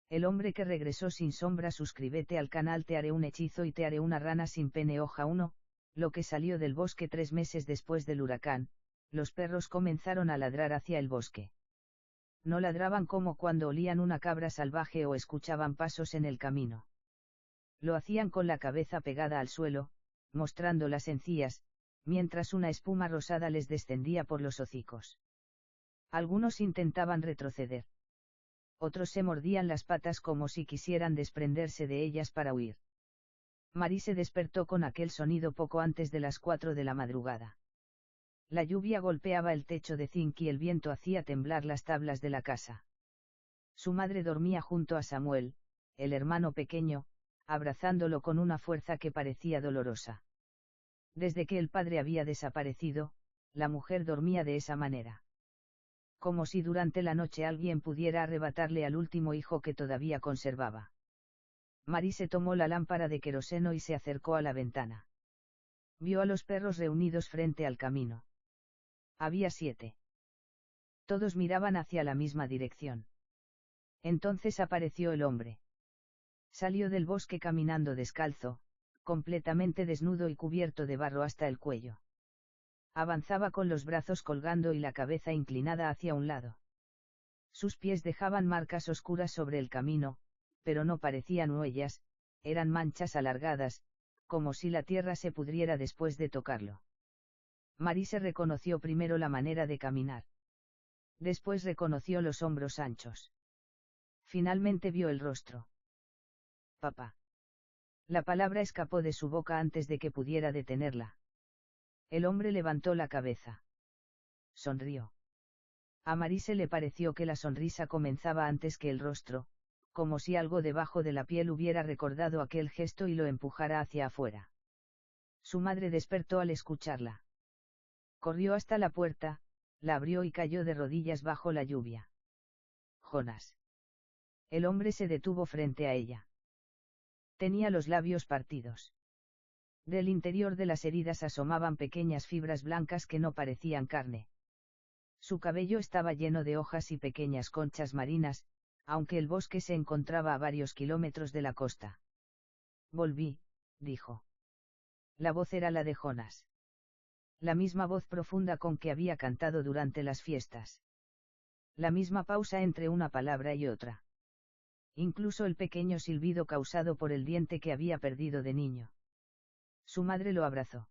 El hombre que regresó sin sombra. Suscríbete al canal. Te haré un hechizo y te haré una rana sin pene. Hoja 1, lo que salió del bosque 3 meses después del huracán, los perros comenzaron a ladrar hacia el bosque. No ladraban como cuando olían una cabra salvaje o escuchaban pasos en el camino. Lo hacían con la cabeza pegada al suelo, mostrando las encías, mientras una espuma rosada les descendía por los hocicos. Algunos intentaban retroceder. Otros se mordían las patas como si quisieran desprenderse de ellas para huir. Mari se despertó con aquel sonido poco antes de las 4 de la madrugada. La lluvia golpeaba el techo de zinc y el viento hacía temblar las tablas de la casa. Su madre dormía junto a Samuel, el hermano pequeño, abrazándolo con una fuerza que parecía dolorosa. Desde que el padre había desaparecido, la mujer dormía de esa manera. Como si durante la noche alguien pudiera arrebatarle al último hijo que todavía conservaba. Mari se tomó la lámpara de queroseno y se acercó a la ventana. Vio a los perros reunidos frente al camino. Había 7. Todos miraban hacia la misma dirección. Entonces apareció el hombre. Salió del bosque caminando descalzo, completamente desnudo y cubierto de barro hasta el cuello. Avanzaba con los brazos colgando y la cabeza inclinada hacia un lado. Sus pies dejaban marcas oscuras sobre el camino, pero no parecían huellas, eran manchas alargadas, como si la tierra se pudriera después de tocarlo. Mari se reconoció primero la manera de caminar. Después reconoció los hombros anchos. Finalmente vio el rostro. Papá. La palabra escapó de su boca antes de que pudiera detenerla. El hombre levantó la cabeza. Sonrió. A Mari se le pareció que la sonrisa comenzaba antes que el rostro, como si algo debajo de la piel hubiera recordado aquel gesto y lo empujara hacia afuera. Su madre despertó al escucharla. Corrió hasta la puerta, la abrió y cayó de rodillas bajo la lluvia. Jonas. El hombre se detuvo frente a ella. Tenía los labios partidos. Del interior de las heridas asomaban pequeñas fibras blancas que no parecían carne. Su cabello estaba lleno de hojas y pequeñas conchas marinas, aunque el bosque se encontraba a varios kilómetros de la costa. Volví, dijo. La voz era la de Jonas. La misma voz profunda con que había cantado durante las fiestas. La misma pausa entre una palabra y otra. Incluso el pequeño silbido causado por el diente que había perdido de niño. Su madre lo abrazó.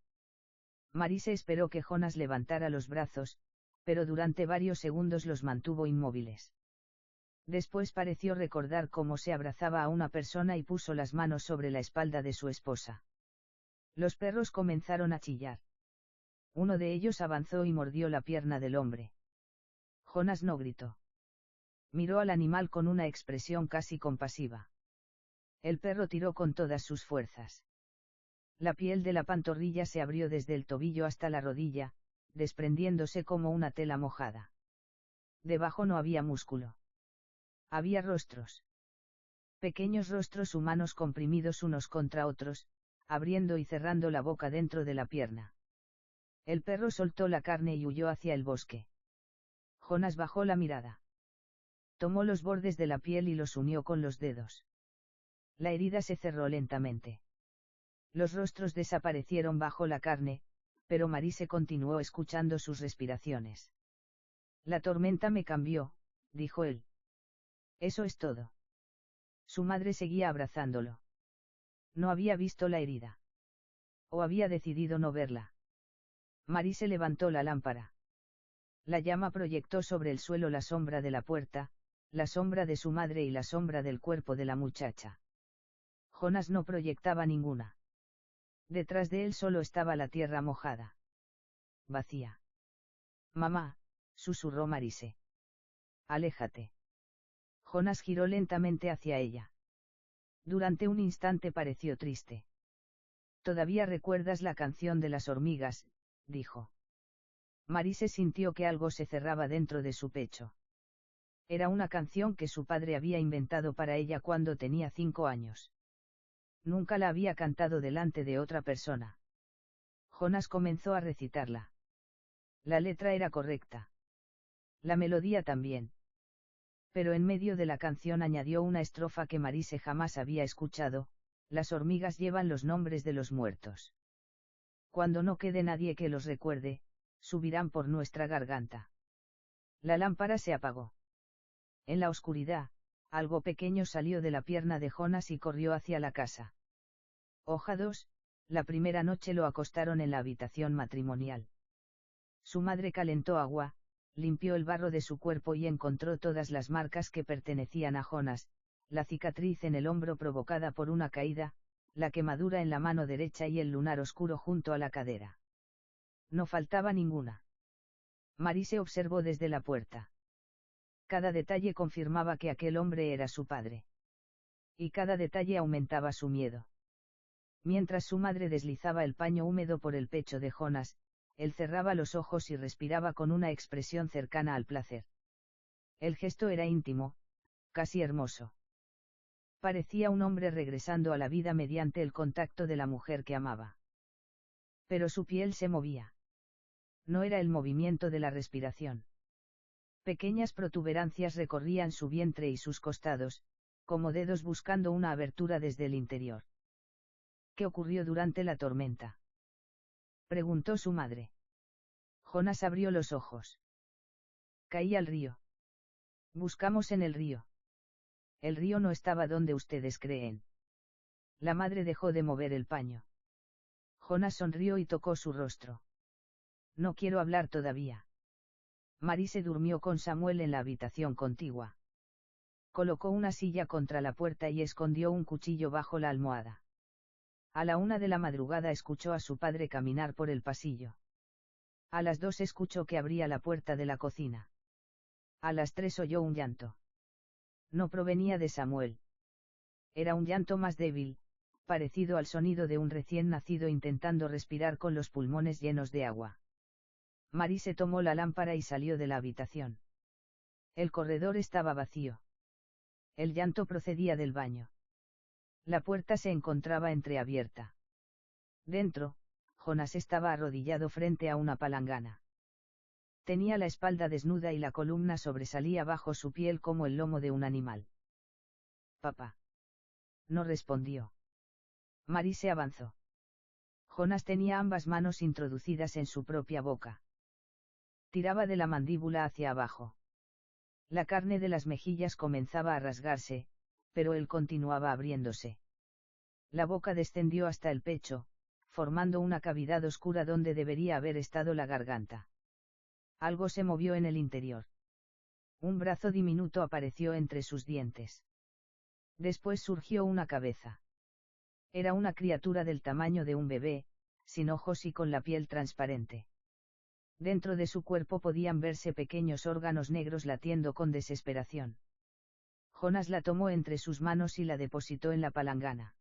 Mari se esperó que Jonas levantara los brazos, pero durante varios segundos los mantuvo inmóviles. Después pareció recordar cómo se abrazaba a una persona y puso las manos sobre la espalda de su esposa. Los perros comenzaron a chillar. Uno de ellos avanzó y mordió la pierna del hombre. Jonas no gritó. Miró al animal con una expresión casi compasiva. El perro tiró con todas sus fuerzas. La piel de la pantorrilla se abrió desde el tobillo hasta la rodilla, desprendiéndose como una tela mojada. Debajo no había músculo. Había rostros. Pequeños rostros humanos comprimidos unos contra otros, abriendo y cerrando la boca dentro de la pierna. El perro soltó la carne y huyó hacia el bosque. Jonas bajó la mirada. Tomó los bordes de la piel y los unió con los dedos. La herida se cerró lentamente. Los rostros desaparecieron bajo la carne, pero Marise continuó escuchando sus respiraciones. La tormenta me cambió, dijo él. Eso es todo. Su madre seguía abrazándolo. No había visto la herida. O había decidido no verla. Marise levantó la lámpara. La llama proyectó sobre el suelo la sombra de la puerta, la sombra de su madre y la sombra del cuerpo de la muchacha. Jonas no proyectaba ninguna. Detrás de él solo estaba la tierra mojada. Vacía. Mamá, susurró Marise. Aléjate. Jonas giró lentamente hacia ella. Durante un instante pareció triste. ¿Todavía recuerdas la canción de las hormigas?, dijo. Marise sintió que algo se cerraba dentro de su pecho. Era una canción que su padre había inventado para ella cuando tenía 5 años. Nunca la había cantado delante de otra persona. Jonas comenzó a recitarla. La letra era correcta. La melodía también. Pero en medio de la canción añadió una estrofa que Marise jamás había escuchado: las hormigas llevan los nombres de los muertos. Cuando no quede nadie que los recuerde, subirán por nuestra garganta. La lámpara se apagó. En la oscuridad, algo pequeño salió de la pierna de Jonas y corrió hacia la casa. Hoja 2, la primera noche lo acostaron en la habitación matrimonial. Su madre calentó agua, limpió el barro de su cuerpo y encontró todas las marcas que pertenecían a Jonas: la cicatriz en el hombro provocada por una caída, la quemadura en la mano derecha y el lunar oscuro junto a la cadera. No faltaba ninguna. Marise observó desde la puerta. Cada detalle confirmaba que aquel hombre era su padre. Y cada detalle aumentaba su miedo. Mientras su madre deslizaba el paño húmedo por el pecho de Jonas, él cerraba los ojos y respiraba con una expresión cercana al placer. El gesto era íntimo, casi hermoso. Parecía un hombre regresando a la vida mediante el contacto de la mujer que amaba. Pero su piel se movía. No era el movimiento de la respiración. Pequeñas protuberancias recorrían su vientre y sus costados, como dedos buscando una abertura desde el interior. ¿Qué ocurrió durante la tormenta?, preguntó su madre. Jonas abrió los ojos. Caí al río. Buscamos en el río. El río no estaba donde ustedes creen. La madre dejó de mover el paño. Jonas sonrió y tocó su rostro. No quiero hablar todavía. Marise durmió con Samuel en la habitación contigua. Colocó una silla contra la puerta y escondió un cuchillo bajo la almohada. A la 1 de la madrugada escuchó a su padre caminar por el pasillo. A las 2 escuchó que abría la puerta de la cocina. A las 3 oyó un llanto. No provenía de Samuel. Era un llanto más débil, parecido al sonido de un recién nacido intentando respirar con los pulmones llenos de agua. Marise tomó la lámpara y salió de la habitación. El corredor estaba vacío. El llanto procedía del baño. La puerta se encontraba entreabierta. Dentro, Jonas estaba arrodillado frente a una palangana. Tenía la espalda desnuda y la columna sobresalía bajo su piel como el lomo de un animal. Papá. No respondió. Marise avanzó. Jonas tenía ambas manos introducidas en su propia boca. Tiraba de la mandíbula hacia abajo. La carne de las mejillas comenzaba a rasgarse, pero él continuaba abriéndose. La boca descendió hasta el pecho, formando una cavidad oscura donde debería haber estado la garganta. Algo se movió en el interior. Un brazo diminuto apareció entre sus dientes. Después surgió una cabeza. Era una criatura del tamaño de un bebé, sin ojos y con la piel transparente. Dentro de su cuerpo podían verse pequeños órganos negros latiendo con desesperación. Jonas la tomó entre sus manos y la depositó en la palangana.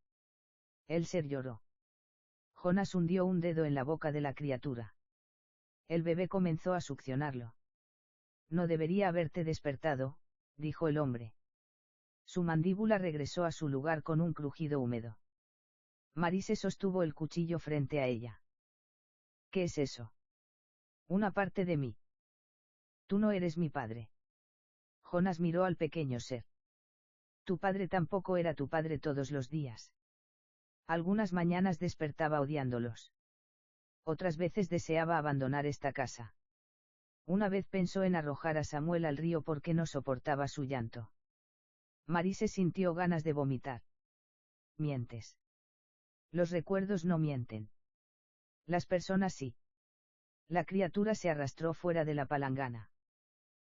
El ser lloró. Jonas hundió un dedo en la boca de la criatura. El bebé comenzó a succionarlo. No debería haberte despertado, dijo el hombre. Su mandíbula regresó a su lugar con un crujido húmedo. Marise sostuvo el cuchillo frente a ella. ¿Qué es eso? Una parte de mí. Tú no eres mi padre. Jonas miró al pequeño ser. Tu padre tampoco era tu padre todos los días. Algunas mañanas despertaba odiándolos. Otras veces deseaba abandonar esta casa. Una vez pensó en arrojar a Samuel al río porque no soportaba su llanto. Marise sintió ganas de vomitar. Mientes. Los recuerdos no mienten. Las personas sí. La criatura se arrastró fuera de la palangana.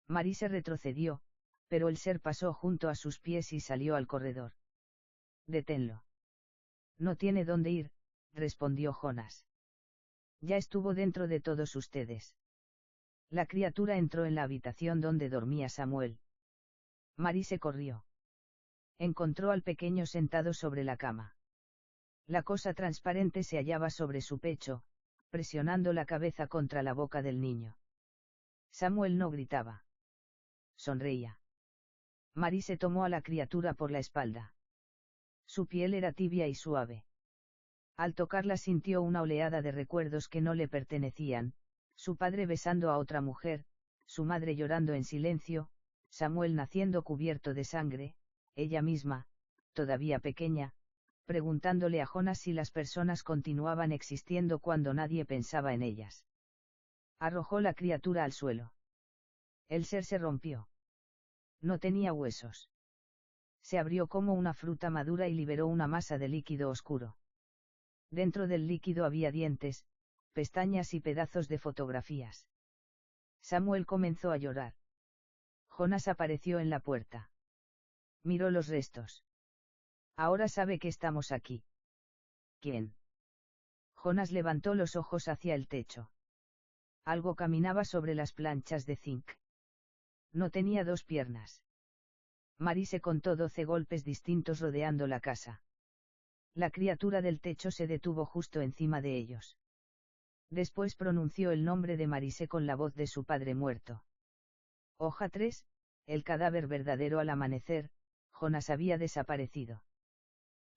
Marise retrocedió, pero el ser pasó junto a sus pies y salió al corredor. Deténlo. No tiene dónde ir, respondió Jonas. Ya estuvo dentro de todos ustedes. La criatura entró en la habitación donde dormía Samuel. Marise corrió. Encontró al pequeño sentado sobre la cama. La cosa transparente se hallaba sobre su pecho, presionando la cabeza contra la boca del niño. Samuel no gritaba. Sonreía. Marise tomó a la criatura por la espalda. Su piel era tibia y suave. Al tocarla sintió una oleada de recuerdos que no le pertenecían: su padre besando a otra mujer, su madre llorando en silencio, Samuel naciendo cubierto de sangre, ella misma, todavía pequeña, preguntándole a Jonas si las personas continuaban existiendo cuando nadie pensaba en ellas. Arrojó la criatura al suelo. El ser se rompió. No tenía huesos. Se abrió como una fruta madura y liberó una masa de líquido oscuro. Dentro del líquido había dientes, pestañas y pedazos de fotografías. Samuel comenzó a llorar. Jonas apareció en la puerta. Miró los restos. Ahora sabe que estamos aquí. ¿Quién? Jonas levantó los ojos hacia el techo. Algo caminaba sobre las planchas de zinc. No tenía dos piernas. Marise contó 12 golpes distintos rodeando la casa. La criatura del techo se detuvo justo encima de ellos. Después pronunció el nombre de Marise con la voz de su padre muerto. Hoja 3, el cadáver verdadero al amanecer, Jonas había desaparecido.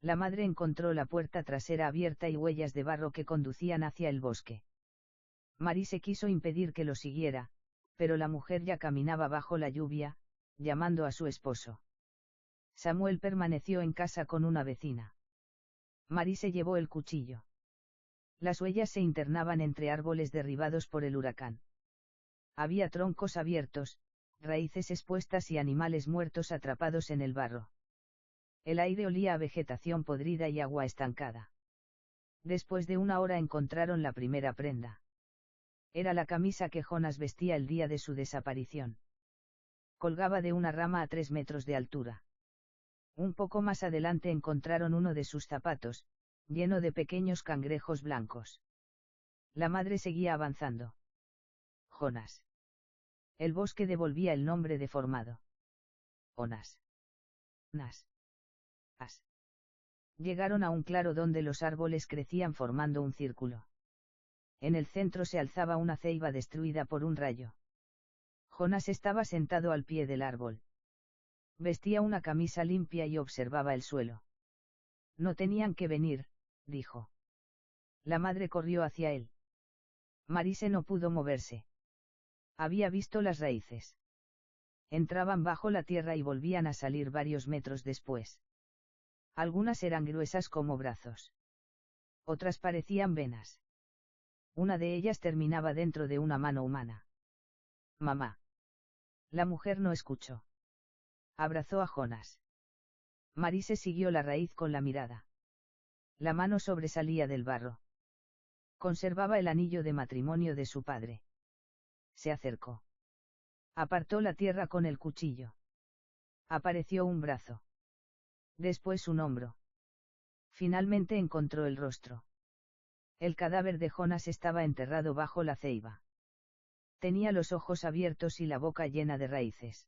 La madre encontró la puerta trasera abierta y huellas de barro que conducían hacia el bosque. Marise quiso impedir que lo siguiera, pero la mujer ya caminaba bajo la lluvia, llamando a su esposo. Samuel permaneció en casa con una vecina. Marise llevó el cuchillo. Las huellas se internaban entre árboles derribados por el huracán. Había troncos abiertos, raíces expuestas y animales muertos atrapados en el barro. El aire olía a vegetación podrida y agua estancada. Después de una hora encontraron la primera prenda. Era la camisa que Jonas vestía el día de su desaparición. Colgaba de una rama a 3 metros de altura. Un poco más adelante encontraron uno de sus zapatos, lleno de pequeños cangrejos blancos. La madre seguía avanzando. Jonas. El bosque devolvía el nombre deformado. Onas. Nas. As. Llegaron a un claro donde los árboles crecían formando un círculo. En el centro se alzaba una ceiba destruida por un rayo. Jonas estaba sentado al pie del árbol. Vestía una camisa limpia y observaba el suelo. No tenían que venir, dijo. La madre corrió hacia él. Marise no pudo moverse. Había visto las raíces. Entraban bajo la tierra y volvían a salir varios metros después. Algunas eran gruesas como brazos. Otras parecían venas. Una de ellas terminaba dentro de una mano humana. Mamá. La mujer no escuchó. Abrazó a Jonas. Marise siguió la raíz con la mirada. La mano sobresalía del barro. Conservaba el anillo de matrimonio de su padre. Se acercó. Apartó la tierra con el cuchillo. Apareció un brazo. Después un hombro. Finalmente encontró el rostro. El cadáver de Jonas estaba enterrado bajo la ceiba. Tenía los ojos abiertos y la boca llena de raíces.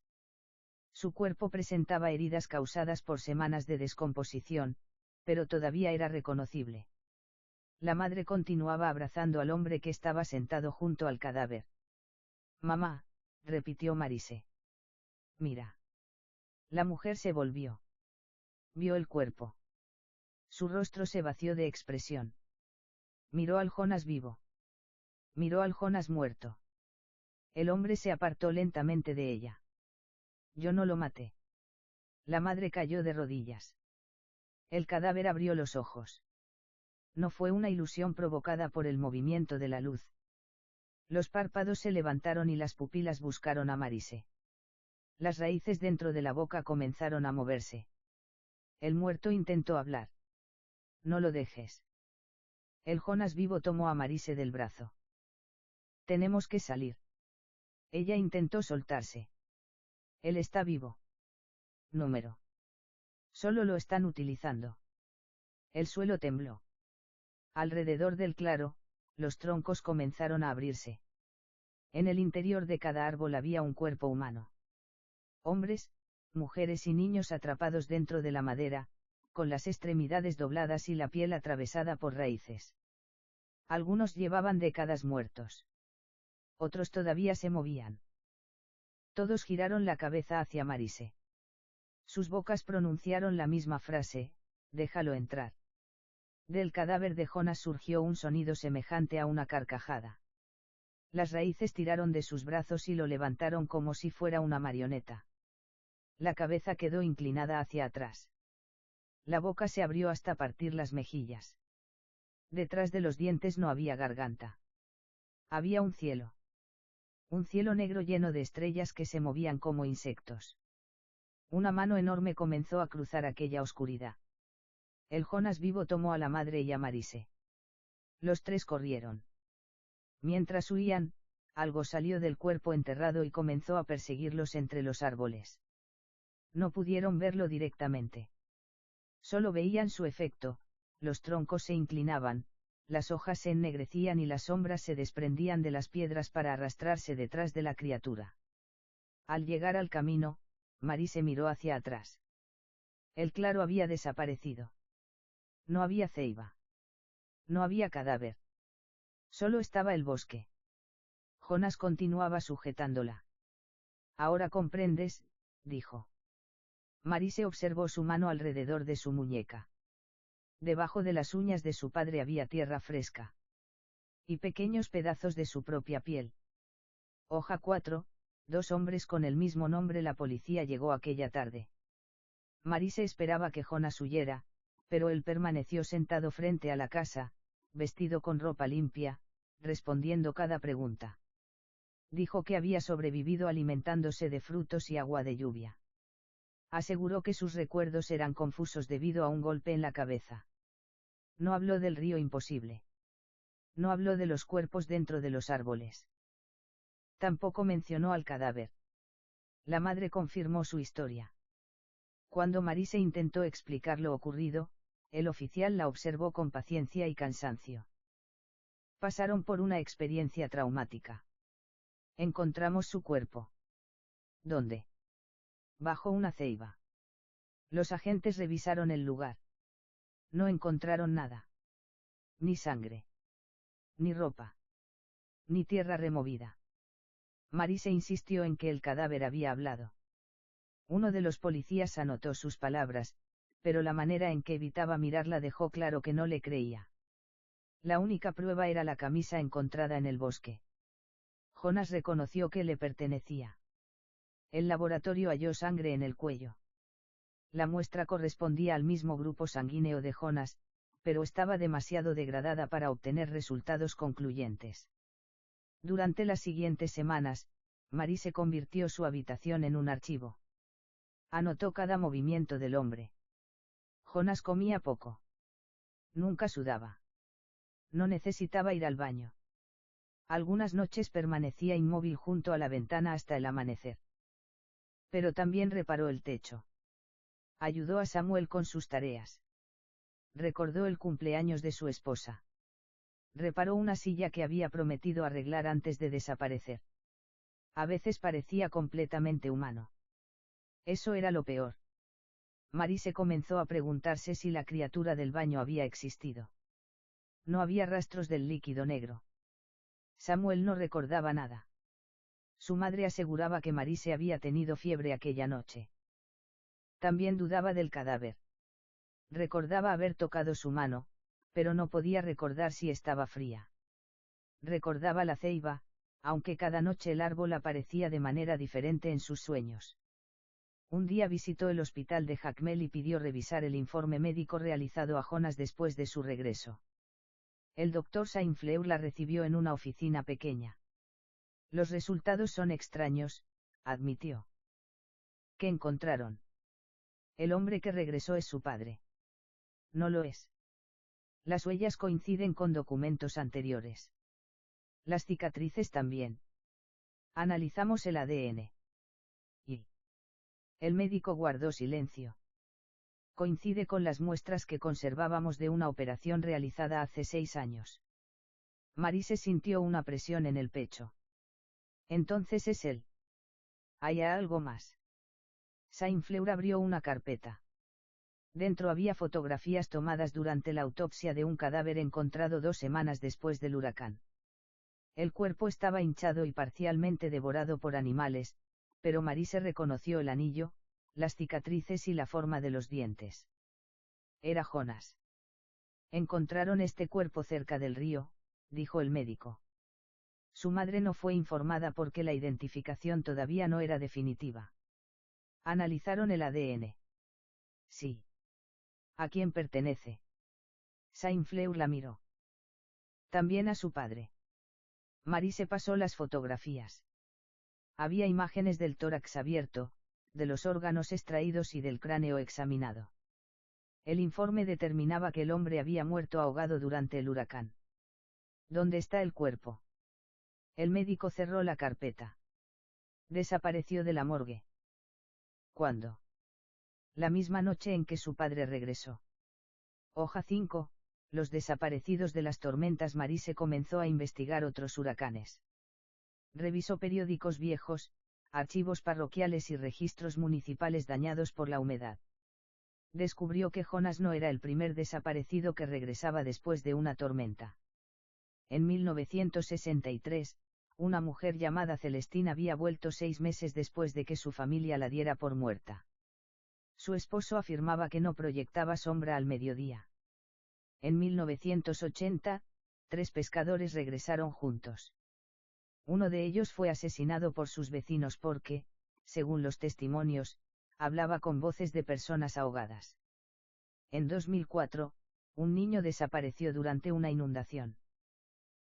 Su cuerpo presentaba heridas causadas por semanas de descomposición, pero todavía era reconocible. La madre continuaba abrazando al hombre que estaba sentado junto al cadáver. Mamá, repitió Marise. Mira. La mujer se volvió. Vio el cuerpo. Su rostro se vació de expresión. Miró al Jonas vivo. Miró al Jonas muerto. El hombre se apartó lentamente de ella. Yo no lo maté. La madre cayó de rodillas. El cadáver abrió los ojos. No fue una ilusión provocada por el movimiento de la luz. Los párpados se levantaron y las pupilas buscaron a Marise. Las raíces dentro de la boca comenzaron a moverse. El muerto intentó hablar. No lo dejes. El Jonas vivo tomó a Marise del brazo. Tenemos que salir. Ella intentó soltarse. Él está vivo. Número. Solo lo están utilizando. El suelo tembló. Alrededor del claro, los troncos comenzaron a abrirse. En el interior de cada árbol había un cuerpo humano. Hombres, mujeres y niños atrapados dentro de la madera, con las extremidades dobladas y la piel atravesada por raíces. Algunos llevaban décadas muertos. Otros todavía se movían. Todos giraron la cabeza hacia Marise. Sus bocas pronunciaron la misma frase, déjalo entrar. Del cadáver de Jonas surgió un sonido semejante a una carcajada. Las raíces tiraron de sus brazos y lo levantaron como si fuera una marioneta. La cabeza quedó inclinada hacia atrás. La boca se abrió hasta partir las mejillas. Detrás de los dientes no había garganta. Había un cielo. Un cielo negro lleno de estrellas que se movían como insectos. Una mano enorme comenzó a cruzar aquella oscuridad. El Jonas vivo tomó a la madre y a Marise. Los tres corrieron. Mientras huían, algo salió del cuerpo enterrado y comenzó a perseguirlos entre los árboles. No pudieron verlo directamente. Solo veían su efecto, los troncos se inclinaban, las hojas se ennegrecían y las sombras se desprendían de las piedras para arrastrarse detrás de la criatura. Al llegar al camino, Marise miró hacia atrás. El claro había desaparecido. No había ceiba. No había cadáver. Solo estaba el bosque. Jonas continuaba sujetándola. Ahora comprendes, dijo. Marise observó su mano alrededor de su muñeca. Debajo de las uñas de su padre había tierra fresca. Y pequeños pedazos de su propia piel. Hoja 4, 2 hombres con el mismo nombre. La policía llegó aquella tarde. Marise esperaba que Jonas huyera, pero él permaneció sentado frente a la casa, vestido con ropa limpia, respondiendo cada pregunta. Dijo que había sobrevivido alimentándose de frutos y agua de lluvia. Aseguró que sus recuerdos eran confusos debido a un golpe en la cabeza. No habló del río imposible. No habló de los cuerpos dentro de los árboles. Tampoco mencionó al cadáver. La madre confirmó su historia. Cuando Marise intentó explicar lo ocurrido, el oficial la observó con paciencia y cansancio. Pasaron por una experiencia traumática. Encontramos su cuerpo. ¿Dónde? Bajo una ceiba. Los agentes revisaron el lugar. No encontraron nada. Ni sangre. Ni ropa. Ni tierra removida. Marise insistió en que el cadáver había hablado. Uno de los policías anotó sus palabras, pero la manera en que evitaba mirarla dejó claro que no le creía. La única prueba era la camisa encontrada en el bosque. Jonas reconoció que le pertenecía. El laboratorio halló sangre en el cuello. La muestra correspondía al mismo grupo sanguíneo de Jonas, pero estaba demasiado degradada para obtener resultados concluyentes. Durante las siguientes semanas, Marise convirtió su habitación en un archivo. Anotó cada movimiento del hombre. Jonas comía poco. Nunca sudaba. No necesitaba ir al baño. Algunas noches permanecía inmóvil junto a la ventana hasta el amanecer. Pero también reparó el techo. Ayudó a Samuel con sus tareas. Recordó el cumpleaños de su esposa. Reparó una silla que había prometido arreglar antes de desaparecer. A veces parecía completamente humano. Eso era lo peor. Marise comenzó a preguntarse si la criatura del baño había existido. No había rastros del líquido negro. Samuel no recordaba nada. Su madre aseguraba que Marise había tenido fiebre aquella noche. También dudaba del cadáver. Recordaba haber tocado su mano, pero no podía recordar si estaba fría. Recordaba la ceiba, aunque cada noche el árbol aparecía de manera diferente en sus sueños. Un día visitó el hospital de Jacmel y pidió revisar el informe médico realizado a Jonas después de su regreso. El doctor Saint-Fleur la recibió en una oficina pequeña. Los resultados son extraños, admitió. ¿Qué encontraron? El hombre que regresó es su padre. No lo es. Las huellas coinciden con documentos anteriores. Las cicatrices también. Analizamos el ADN. Y el médico guardó silencio. Coincide con las muestras que conservábamos de una operación realizada hace 6 años. Marise sintió una presión en el pecho. Entonces es él. ¿Hay algo más? Saint-Fleur abrió una carpeta. Dentro había fotografías tomadas durante la autopsia de un cadáver encontrado 2 semanas después del huracán. El cuerpo estaba hinchado y parcialmente devorado por animales, pero Marise reconoció el anillo, las cicatrices y la forma de los dientes. Era Jonas. Encontraron este cuerpo cerca del río, dijo el médico. Su madre no fue informada porque la identificación todavía no era definitiva. Analizaron el ADN. Sí. ¿A quién pertenece? Saint-Fleur la miró. También a su padre. Marise pasó las fotografías. Había imágenes del tórax abierto, de los órganos extraídos y del cráneo examinado. El informe determinaba que el hombre había muerto ahogado durante el huracán. ¿Dónde está el cuerpo? El médico cerró la carpeta. Desapareció de la morgue. ¿Cuándo? La misma noche en que su padre regresó. Hoja 5. Los desaparecidos de las tormentas. Marise comenzó a investigar otros huracanes. Revisó periódicos viejos, archivos parroquiales y registros municipales dañados por la humedad. Descubrió que Jonas no era el primer desaparecido que regresaba después de una tormenta. En 1963, una mujer llamada Celestine había vuelto 6 meses después de que su familia la diera por muerta. Su esposo afirmaba que no proyectaba sombra al mediodía. En 1980, 3 pescadores regresaron juntos. Uno de ellos fue asesinado por sus vecinos porque, según los testimonios, hablaba con voces de personas ahogadas. En 2004, un niño desapareció durante una inundación.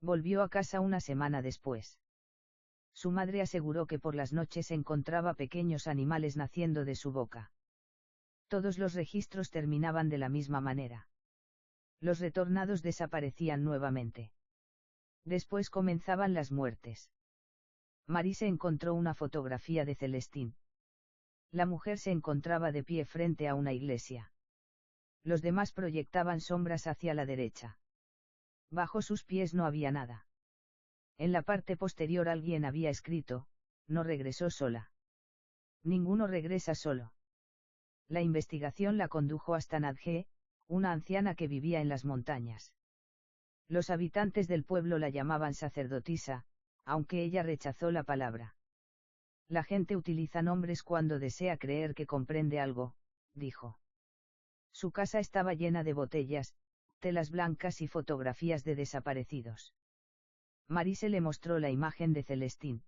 Volvió a casa una semana después. Su madre aseguró que por las noches encontraba pequeños animales naciendo de su boca. Todos los registros terminaban de la misma manera. Los retornados desaparecían nuevamente. Después comenzaban las muertes. Marise encontró una fotografía de Celestine. La mujer se encontraba de pie frente a una iglesia. Los demás proyectaban sombras hacia la derecha. Bajo sus pies no había nada. En la parte posterior alguien había escrito: no regresó sola. Ninguno regresa solo. La investigación la condujo hasta Nadje, una anciana que vivía en las montañas. Los habitantes del pueblo la llamaban sacerdotisa, aunque ella rechazó la palabra. La gente utiliza nombres cuando desea creer que comprende algo, dijo. Su casa estaba llena de botellas, telas blancas y fotografías de desaparecidos. Marise le mostró la imagen de Celestine.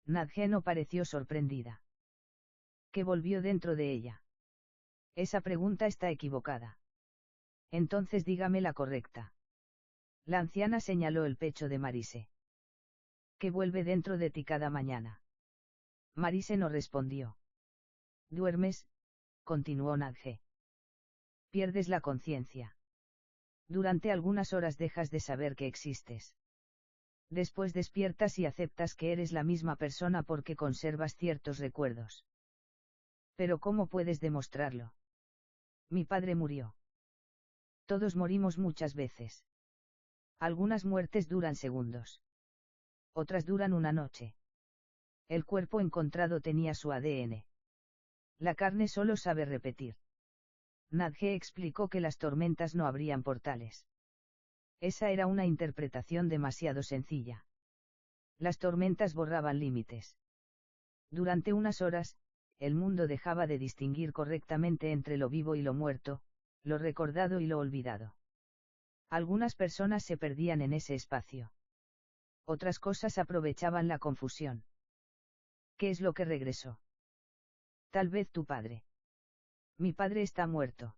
Nadje no pareció sorprendida. ¿Qué volvió dentro de ella? Esa pregunta está equivocada. Entonces dígame la correcta. La anciana señaló el pecho de Marise. ¿Qué vuelve dentro de ti cada mañana? Marise no respondió. Duermes, continuó Nadje. Pierdes la conciencia. Durante algunas horas dejas de saber que existes. Después despiertas y aceptas que eres la misma persona porque conservas ciertos recuerdos. Pero ¿cómo puedes demostrarlo? Mi padre murió. Todos morimos muchas veces. Algunas muertes duran segundos. Otras duran una noche. El cuerpo encontrado tenía su ADN. La carne solo sabe repetir. Nadje explicó que las tormentas no abrían portales. Esa era una interpretación demasiado sencilla. Las tormentas borraban límites. Durante unas horas, el mundo dejaba de distinguir correctamente entre lo vivo y lo muerto, lo recordado y lo olvidado. Algunas personas se perdían en ese espacio. Otras cosas aprovechaban la confusión. ¿Qué es lo que regresó? Tal vez tu padre. Mi padre está muerto.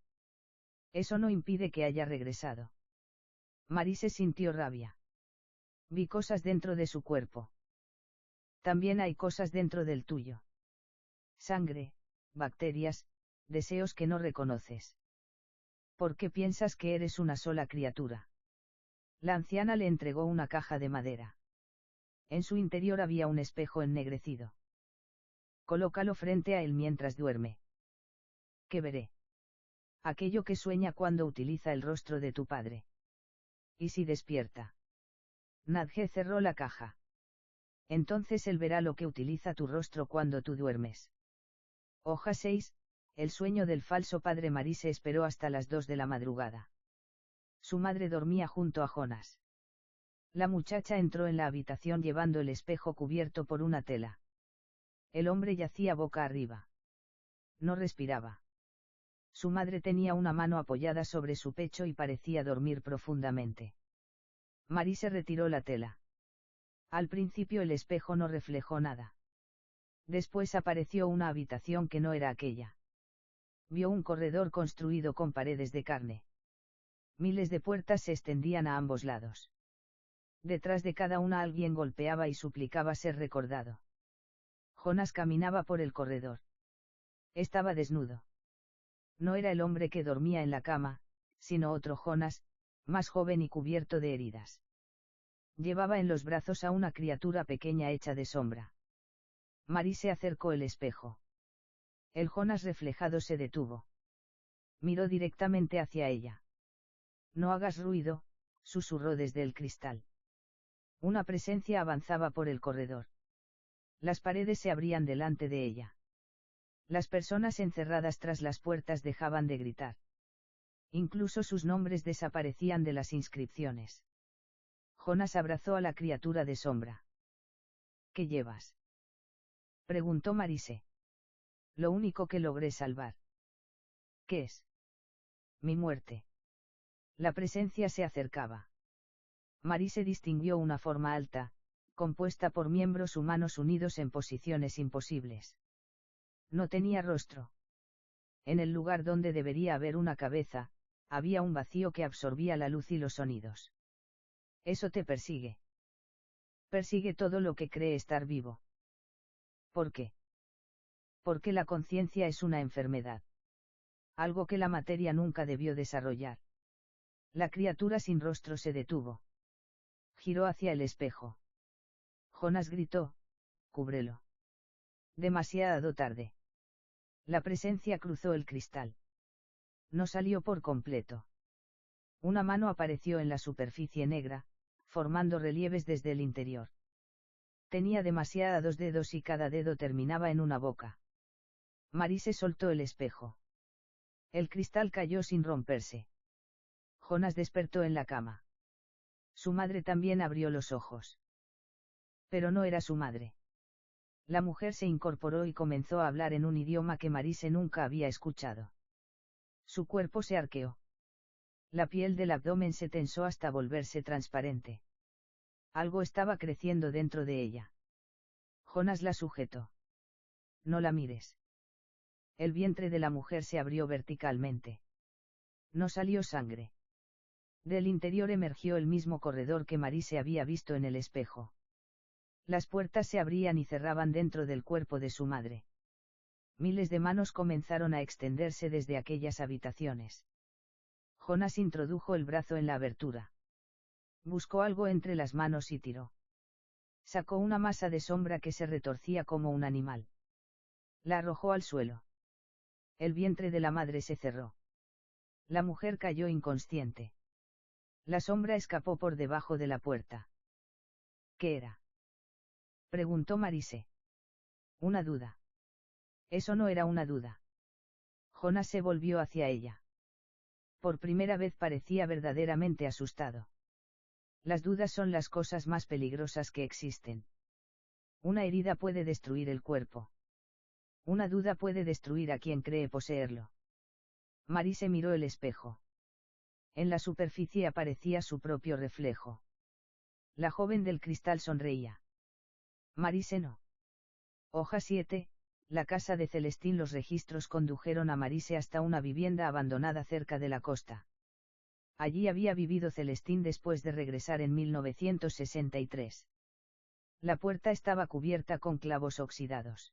Eso no impide que haya regresado. Marise sintió rabia. Vi cosas dentro de su cuerpo. También hay cosas dentro del tuyo. Sangre, bacterias, deseos que no reconoces. ¿Por qué piensas que eres una sola criatura? La anciana le entregó una caja de madera. En su interior había un espejo ennegrecido. Colócalo frente a él mientras duerme. ¿Qué veré? Aquello que sueña cuando utiliza el rostro de tu padre. ¿Y si despierta? Nadje cerró la caja. Entonces él verá lo que utiliza tu rostro cuando tú duermes. Hoja 6. El sueño del falso padre. Marise esperó hasta las 2 de la madrugada. Su madre dormía junto a Jonas. La muchacha entró en la habitación llevando el espejo cubierto por una tela. El hombre yacía boca arriba. No respiraba. Su madre tenía una mano apoyada sobre su pecho y parecía dormir profundamente. Marise retiró la tela. Al principio el espejo no reflejó nada. Después apareció una habitación que no era aquella. Vio un corredor construido con paredes de carne. Miles de puertas se extendían a ambos lados. Detrás de cada una alguien golpeaba y suplicaba ser recordado. Jonas caminaba por el corredor. Estaba desnudo. No era el hombre que dormía en la cama, sino otro Jonas, más joven y cubierto de heridas. Llevaba en los brazos a una criatura pequeña hecha de sombra. Marise acercó el espejo. El Jonas reflejado se detuvo. Miró directamente hacia ella. No hagas ruido, susurró desde el cristal. Una presencia avanzaba por el corredor. Las paredes se abrían delante de ella. Las personas encerradas tras las puertas dejaban de gritar. Incluso sus nombres desaparecían de las inscripciones. Jonas abrazó a la criatura de sombra. ¿Qué llevas?, preguntó Marise. Lo único que logré salvar. ¿Qué es? Mi muerte. La presencia se acercaba. Marise distinguió una forma alta, compuesta por miembros humanos unidos en posiciones imposibles. No tenía rostro. En el lugar donde debería haber una cabeza, había un vacío que absorbía la luz y los sonidos. Eso te persigue. Persigue todo lo que cree estar vivo. ¿Por qué? Porque la conciencia es una enfermedad. Algo que la materia nunca debió desarrollar. La criatura sin rostro se detuvo. Giró hacia el espejo. Jonas gritó: «Cúbrelo». Demasiado tarde. La presencia cruzó el cristal. No salió por completo. Una mano apareció en la superficie negra, formando relieves desde el interior. Tenía demasiados dedos y cada dedo terminaba en una boca. Marise soltó el espejo. El cristal cayó sin romperse. Jonas despertó en la cama. Su madre también abrió los ojos. Pero no era su madre. La mujer se incorporó y comenzó a hablar en un idioma que Marise nunca había escuchado. Su cuerpo se arqueó. La piel del abdomen se tensó hasta volverse transparente. Algo estaba creciendo dentro de ella. Jonas la sujetó. No la mires. El vientre de la mujer se abrió verticalmente. No salió sangre. Del interior emergió el mismo corredor que Marise había visto en el espejo. Las puertas se abrían y cerraban dentro del cuerpo de su madre. Miles de manos comenzaron a extenderse desde aquellas habitaciones. Jonas introdujo el brazo en la abertura. Buscó algo entre las manos y tiró. Sacó una masa de sombra que se retorcía como un animal. La arrojó al suelo. El vientre de la madre se cerró. La mujer cayó inconsciente. La sombra escapó por debajo de la puerta. ¿Qué era?, preguntó Marise. Una duda. Eso no era una duda. Jonas se volvió hacia ella. Por primera vez parecía verdaderamente asustado. Las dudas son las cosas más peligrosas que existen. Una herida puede destruir el cuerpo. Una duda puede destruir a quien cree poseerlo. Marise miró el espejo. En la superficie aparecía su propio reflejo. La joven del cristal sonreía. Marise no. Hoja 7, la casa de Celestín. Los registros condujeron a Marise hasta una vivienda abandonada cerca de la costa. Allí había vivido Celestín después de regresar en 1963. La puerta estaba cubierta con clavos oxidados.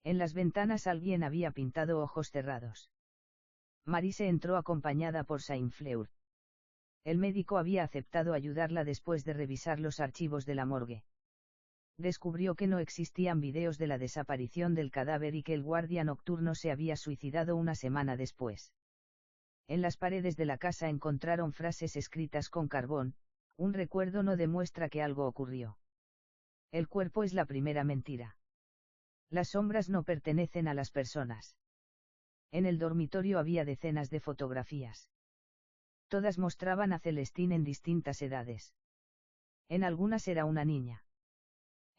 En las ventanas alguien había pintado ojos cerrados. Marise entró acompañada por Saint-Fleur. El médico había aceptado ayudarla después de revisar los archivos de la morgue. Descubrió que no existían videos de la desaparición del cadáver y que el guardia nocturno se había suicidado una semana después. En las paredes de la casa encontraron frases escritas con carbón: un recuerdo no demuestra que algo ocurrió. El cuerpo es la primera mentira. Las sombras no pertenecen a las personas. En el dormitorio había decenas de fotografías. Todas mostraban a Celestín en distintas edades. En algunas era una niña.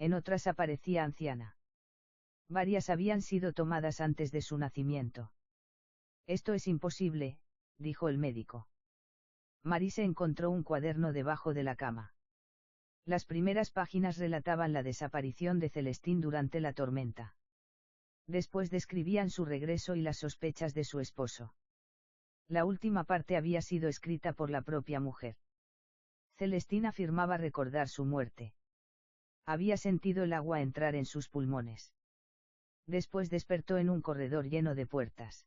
En otras aparecía anciana. Varias habían sido tomadas antes de su nacimiento. Esto es imposible, dijo el médico. Marise encontró un cuaderno debajo de la cama. Las primeras páginas relataban la desaparición de Celestine durante la tormenta. Después describían su regreso y las sospechas de su esposo. La última parte había sido escrita por la propia mujer. Celestine afirmaba recordar su muerte. Había sentido el agua entrar en sus pulmones. Después despertó en un corredor lleno de puertas.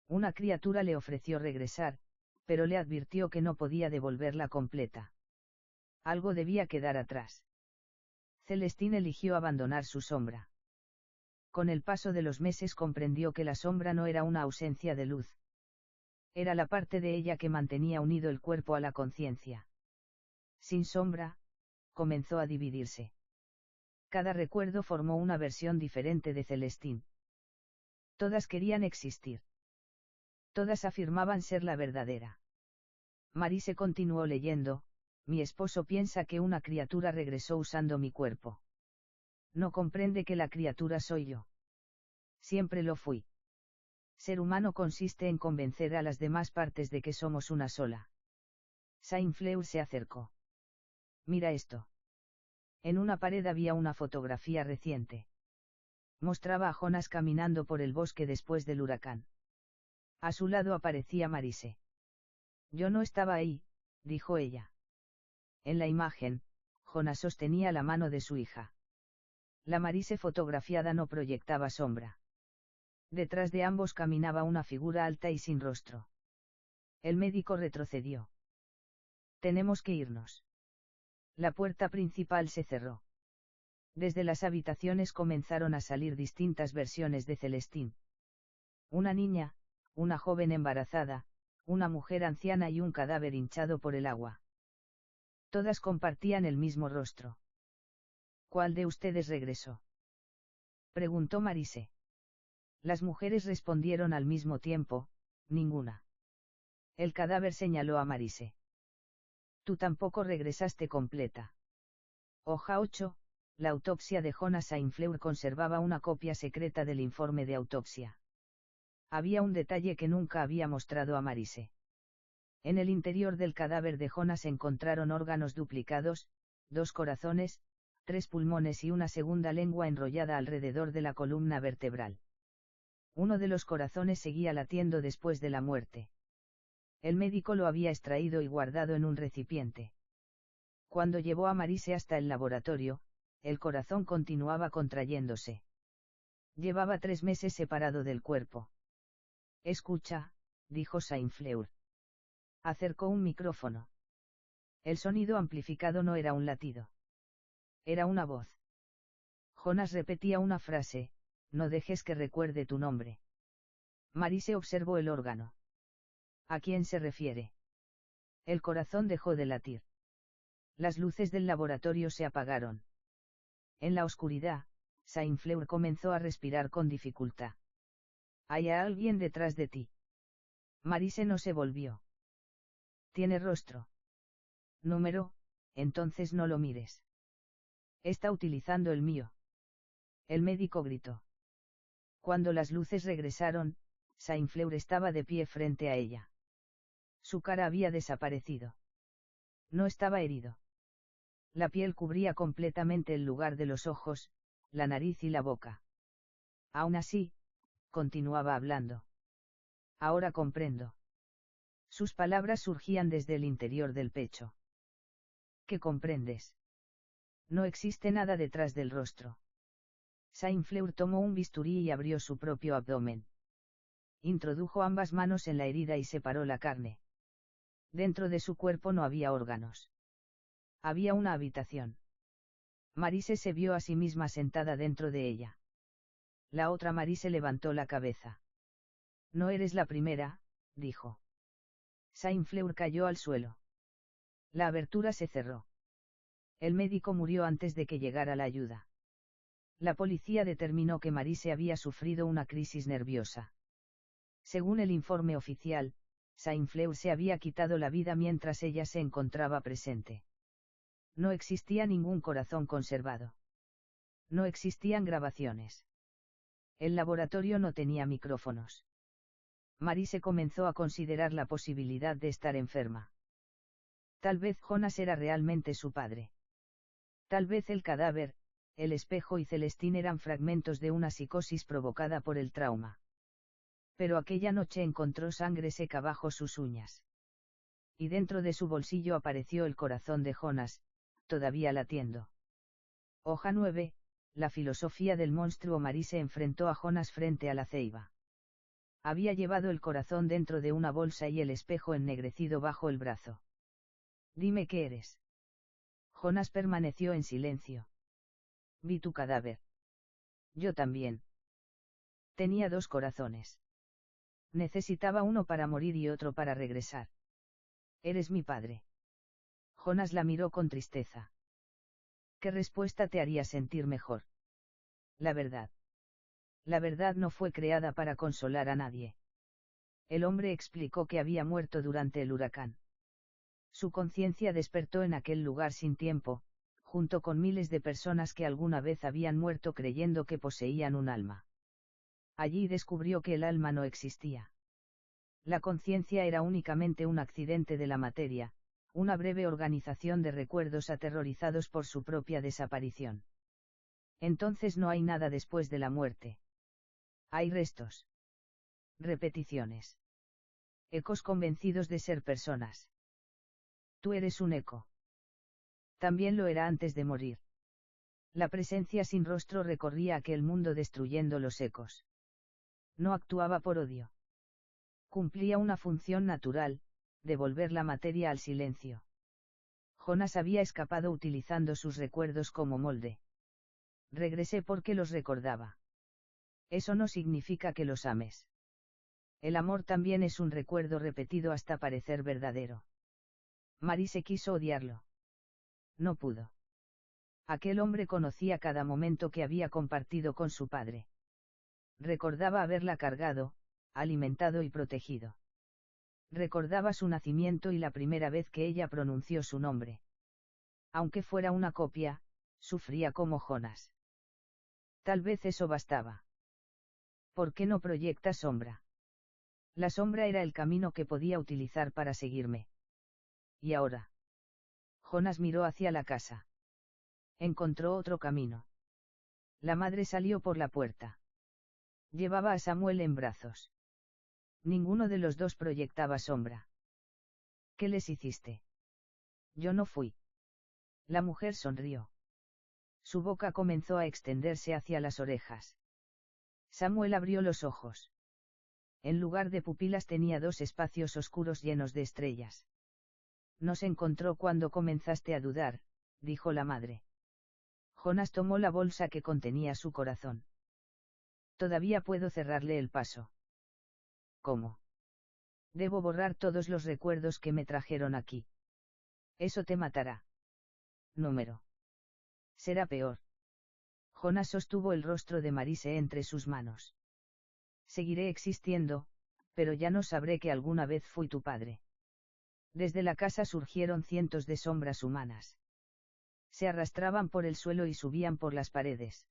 Una criatura le ofreció regresar, pero le advirtió que no podía devolverla completa. Algo debía quedar atrás. Celestine eligió abandonar su sombra. Con el paso de los meses comprendió que la sombra no era una ausencia de luz. Era la parte de ella que mantenía unido el cuerpo a la conciencia. Sin sombra, comenzó a dividirse. Cada recuerdo formó una versión diferente de Celestine. Todas querían existir. Todas afirmaban ser la verdadera. Marise continuó leyendo: mi esposo piensa que una criatura regresó usando mi cuerpo. No comprende que la criatura soy yo. Siempre lo fui. Ser humano consiste en convencer a las demás partes de que somos una sola. Saint-Fleur se acercó. Mira esto. En una pared había una fotografía reciente. Mostraba a Jonas caminando por el bosque después del huracán. A su lado aparecía Marise. Yo no estaba ahí, dijo ella. En la imagen, Jonas sostenía la mano de su hija. La Marise fotografiada no proyectaba sombra. Detrás de ambos caminaba una figura alta y sin rostro. El médico retrocedió. Tenemos que irnos. La puerta principal se cerró. Desde las habitaciones comenzaron a salir distintas versiones de Celestine. Una niña, una joven embarazada, una mujer anciana y un cadáver hinchado por el agua. Todas compartían el mismo rostro. ¿Cuál de ustedes regresó?, preguntó Marise. Las mujeres respondieron al mismo tiempo: ninguna. El cadáver señaló a Marise. Tú tampoco regresaste completa. Hoja 8, la autopsia de Jonas Saint-Fleur conservaba una copia secreta del informe de autopsia. Había un detalle que nunca había mostrado a Marise. En el interior del cadáver de Jonas encontraron órganos duplicados, 2 corazones, 3 pulmones y una segunda lengua enrollada alrededor de la columna vertebral. Uno de los corazones seguía latiendo después de la muerte. El médico lo había extraído y guardado en un recipiente. Cuando llevó a Marise hasta el laboratorio, el corazón continuaba contrayéndose. Llevaba 3 meses separado del cuerpo. Escucha, dijo Saint-Fleur. Acercó un micrófono. El sonido amplificado no era un latido. Era una voz. Jonas repetía una frase: no dejes que recuerde tu nombre. Marise observó el órgano. ¿A quién se refiere? El corazón dejó de latir. Las luces del laboratorio se apagaron. En la oscuridad, Saint-Fleur comenzó a respirar con dificultad. ¿Hay alguien detrás de ti? Marise no se volvió. ¿Tiene rostro? Número, entonces no lo mires. Está utilizando el mío. El médico gritó. Cuando las luces regresaron, Saint-Fleur estaba de pie frente a ella. Su cara había desaparecido. No estaba herido. La piel cubría completamente el lugar de los ojos, la nariz y la boca. Aún así, continuaba hablando. Ahora comprendo. Sus palabras surgían desde el interior del pecho. ¿Qué comprendes? No existe nada detrás del rostro. Saint-Fleur tomó un bisturí y abrió su propio abdomen. Introdujo ambas manos en la herida y separó la carne. Dentro de su cuerpo no había órganos. Había una habitación. Marise se vio a sí misma sentada dentro de ella. La otra Marise levantó la cabeza. No eres la primera, dijo. Saint-Fleur cayó al suelo. La abertura se cerró. El médico murió antes de que llegara la ayuda. La policía determinó que Marise había sufrido una crisis nerviosa. Según el informe oficial, Saint-Fleur se había quitado la vida mientras ella se encontraba presente. No existía ningún corazón conservado. No existían grabaciones. El laboratorio no tenía micrófonos. Marise comenzó a considerar la posibilidad de estar enferma. Tal vez Jonas era realmente su padre. Tal vez el cadáver, el espejo y Celestín eran fragmentos de una psicosis provocada por el trauma. Pero aquella noche encontró sangre seca bajo sus uñas. Y dentro de su bolsillo apareció el corazón de Jonas, todavía latiendo. Hoja 9, la filosofía del monstruo. Marise enfrentó a Jonas frente a la ceiba. Había llevado el corazón dentro de una bolsa y el espejo ennegrecido bajo el brazo. Dime qué eres. Jonas permaneció en silencio. Vi tu cadáver. Yo también. Tenía 2 corazones. Necesitaba uno para morir y otro para regresar. Eres mi padre. Jonas la miró con tristeza. ¿Qué respuesta te haría sentir mejor? La verdad. La verdad no fue creada para consolar a nadie. El hombre explicó que había muerto durante el huracán. Su conciencia despertó en aquel lugar sin tiempo, junto con miles de personas que alguna vez habían muerto creyendo que poseían un alma. Allí descubrió que el alma no existía. La conciencia era únicamente un accidente de la materia, una breve organización de recuerdos aterrorizados por su propia desaparición. Entonces no hay nada después de la muerte. Hay restos. Repeticiones. Ecos convencidos de ser personas. Tú eres un eco. También lo era antes de morir. La presencia sin rostro recorría aquel mundo destruyendo los ecos. No actuaba por odio. Cumplía una función natural, devolver la materia al silencio. Jonas había escapado utilizando sus recuerdos como molde. Regresé porque los recordaba. Eso no significa que los ames. El amor también es un recuerdo repetido hasta parecer verdadero. Marise quiso odiarlo. No pudo. Aquel hombre conocía cada momento que había compartido con su padre. Recordaba haberla cargado, alimentado y protegido. Recordaba su nacimiento y la primera vez que ella pronunció su nombre. Aunque fuera una copia, sufría como Jonas. Tal vez eso bastaba. ¿Por qué no proyecta sombra? La sombra era el camino que podía utilizar para seguirme. ¿Y ahora? Jonas miró hacia la casa. Encontró otro camino. La madre salió por la puerta. Llevaba a Samuel en brazos. Ninguno de los dos proyectaba sombra. ¿Qué les hiciste? Yo no fui. La mujer sonrió. Su boca comenzó a extenderse hacia las orejas. Samuel abrió los ojos. En lugar de pupilas tenía 2 espacios oscuros llenos de estrellas. Nos encontró cuando comenzaste a dudar, dijo la madre. Jonas tomó la bolsa que contenía su corazón. Todavía puedo cerrarle el paso. ¿Cómo? Debo borrar todos los recuerdos que me trajeron aquí. Eso te matará. Número. Será peor. Jonas sostuvo el rostro de Marise entre sus manos. Seguiré existiendo, pero ya no sabré que alguna vez fui tu padre. Desde la casa surgieron cientos de sombras humanas. Se arrastraban por el suelo y subían por las paredes.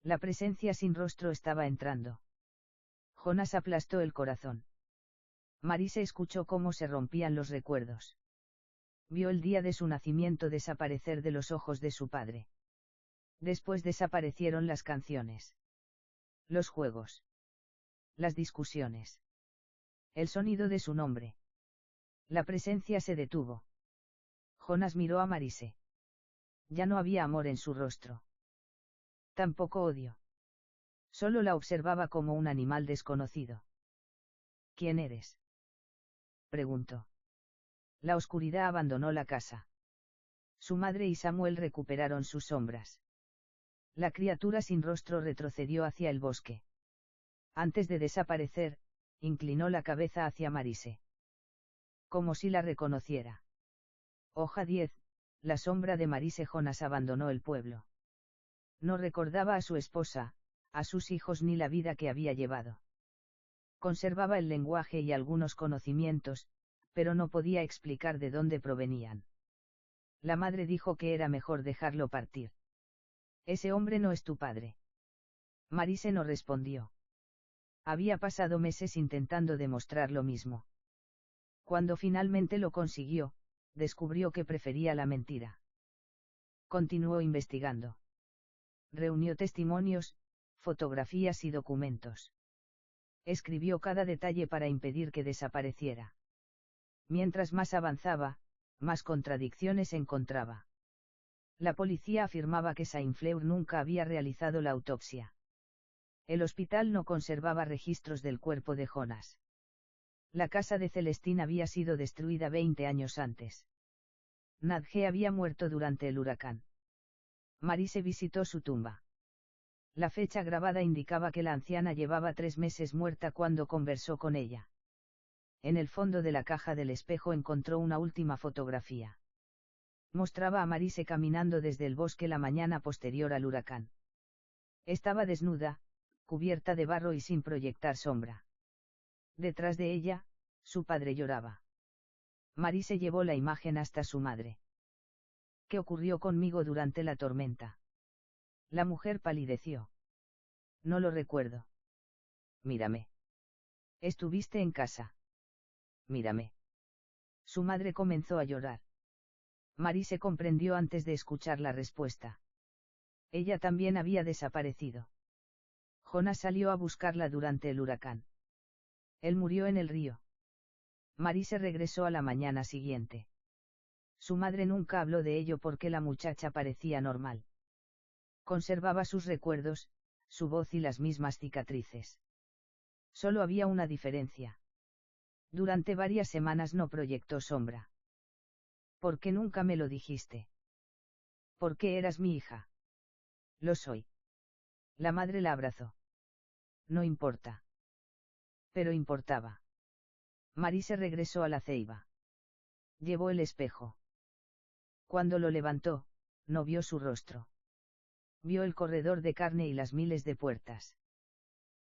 La presencia sin rostro estaba entrando. Jonas aplastó el corazón. Marise escuchó cómo se rompían los recuerdos. Vio el día de su nacimiento desaparecer de los ojos de su padre. Después desaparecieron las canciones. Los juegos. Las discusiones. El sonido de su nombre. La presencia se detuvo. Jonas miró a Marise. Ya no había amor en su rostro. Tampoco odio. Solo la observaba como un animal desconocido. ¿Quién eres? Preguntó. La oscuridad abandonó la casa. Su madre y Samuel recuperaron sus sombras. La criatura sin rostro retrocedió hacia el bosque. Antes de desaparecer, inclinó la cabeza hacia Marise. Como si la reconociera. Hoja 10, la sombra de Marise. Jonas abandonó el pueblo. No recordaba a su esposa, a sus hijos ni la vida que había llevado. Conservaba el lenguaje y algunos conocimientos, pero no podía explicar de dónde provenían. La madre dijo que era mejor dejarlo partir. Ese hombre no es tu padre. Marise no respondió. Había pasado meses intentando demostrar lo mismo. Cuando finalmente lo consiguió, descubrió que prefería la mentira. Continuó investigando. Reunió testimonios, fotografías y documentos. Escribió cada detalle para impedir que desapareciera. Mientras más avanzaba, más contradicciones encontraba. La policía afirmaba que Saint-Fleur nunca había realizado la autopsia. El hospital no conservaba registros del cuerpo de Jonas. La casa de Celestine había sido destruida 20 años antes. Nadje había muerto durante el huracán. Marise visitó su tumba. La fecha grabada indicaba que la anciana llevaba 3 meses muerta cuando conversó con ella. En el fondo de la caja del espejo encontró una última fotografía. Mostraba a Marise caminando desde el bosque la mañana posterior al huracán. Estaba desnuda, cubierta de barro y sin proyectar sombra. Detrás de ella, su padre lloraba. Marise llevó la imagen hasta su madre. ¿Qué ocurrió conmigo durante la tormenta? La mujer palideció. No lo recuerdo. Mírame. ¿Estuviste en casa? Mírame. Su madre comenzó a llorar. Marise comprendió antes de escuchar la respuesta. Ella también había desaparecido. Jonas salió a buscarla durante el huracán. Él murió en el río. Marise regresó a la mañana siguiente. Su madre nunca habló de ello porque la muchacha parecía normal. Conservaba sus recuerdos, su voz y las mismas cicatrices. Solo había una diferencia. Durante varias semanas no proyectó sombra. ¿Por qué nunca me lo dijiste? ¿Por qué eras mi hija? Lo soy. La madre la abrazó. No importa. Pero importaba. Marise regresó a la ceiba. Llevó el espejo. Cuando lo levantó, no vio su rostro. Vio el corredor de carne y las miles de puertas.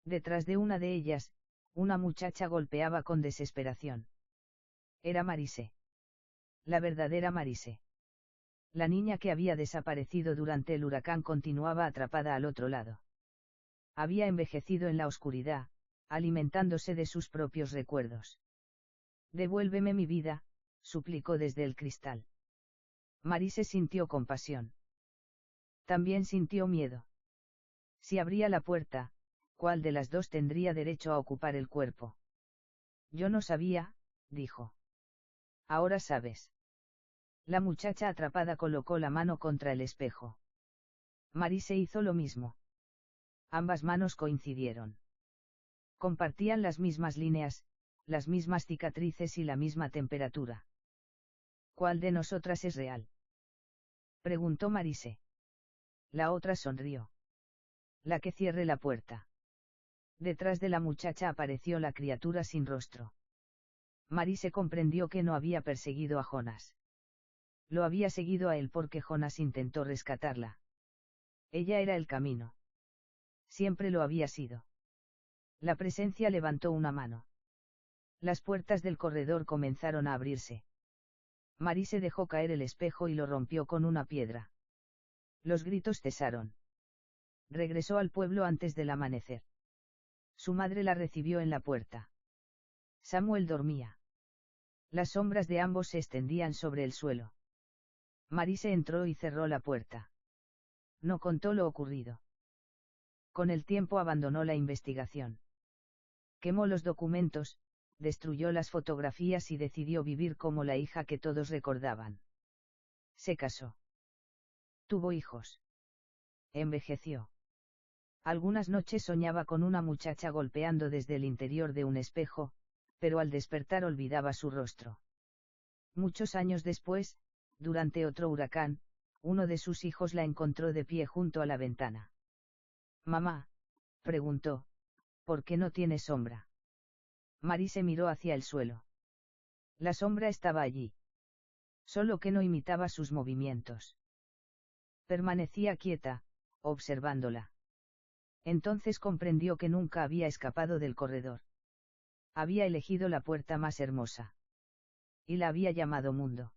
Detrás de una de ellas, una muchacha golpeaba con desesperación. Era Marise. La verdadera Marise. La niña que había desaparecido durante el huracán continuaba atrapada al otro lado. Había envejecido en la oscuridad, alimentándose de sus propios recuerdos. Devuélveme mi vida, suplicó desde el cristal. Marise sintió compasión. También sintió miedo. Si abría la puerta, ¿cuál de las dos tendría derecho a ocupar el cuerpo? Yo no sabía, dijo. Ahora sabes. La muchacha atrapada colocó la mano contra el espejo. Marise hizo lo mismo. Ambas manos coincidieron. Compartían las mismas líneas, las mismas cicatrices y la misma temperatura. ¿Cuál de nosotras es real? Preguntó Marise. La otra sonrió. La que cierre la puerta. Detrás de la muchacha apareció la criatura sin rostro. Marise comprendió que no había perseguido a Jonas. Lo había seguido a él porque Jonas intentó rescatarla. Ella era el camino. Siempre lo había sido. La presencia levantó una mano. Las puertas del corredor comenzaron a abrirse. Marise dejó caer el espejo y lo rompió con una piedra. Los gritos cesaron. Regresó al pueblo antes del amanecer. Su madre la recibió en la puerta. Samuel dormía. Las sombras de ambos se extendían sobre el suelo. Marise entró y cerró la puerta. No contó lo ocurrido. Con el tiempo abandonó la investigación. Quemó los documentos, destruyó las fotografías y decidió vivir como la hija que todos recordaban. Se casó. Tuvo hijos. Envejeció. Algunas noches soñaba con una muchacha golpeando desde el interior de un espejo, pero al despertar olvidaba su rostro. Muchos años después, durante otro huracán, uno de sus hijos la encontró de pie junto a la ventana. «Mamá», preguntó, «¿por qué no tiene sombra?». Marise miró hacia el suelo. La sombra estaba allí. Solo que no imitaba sus movimientos. Permanecía quieta, observándola. Entonces comprendió que nunca había escapado del corredor. Había elegido la puerta más hermosa. Y la había llamado mundo.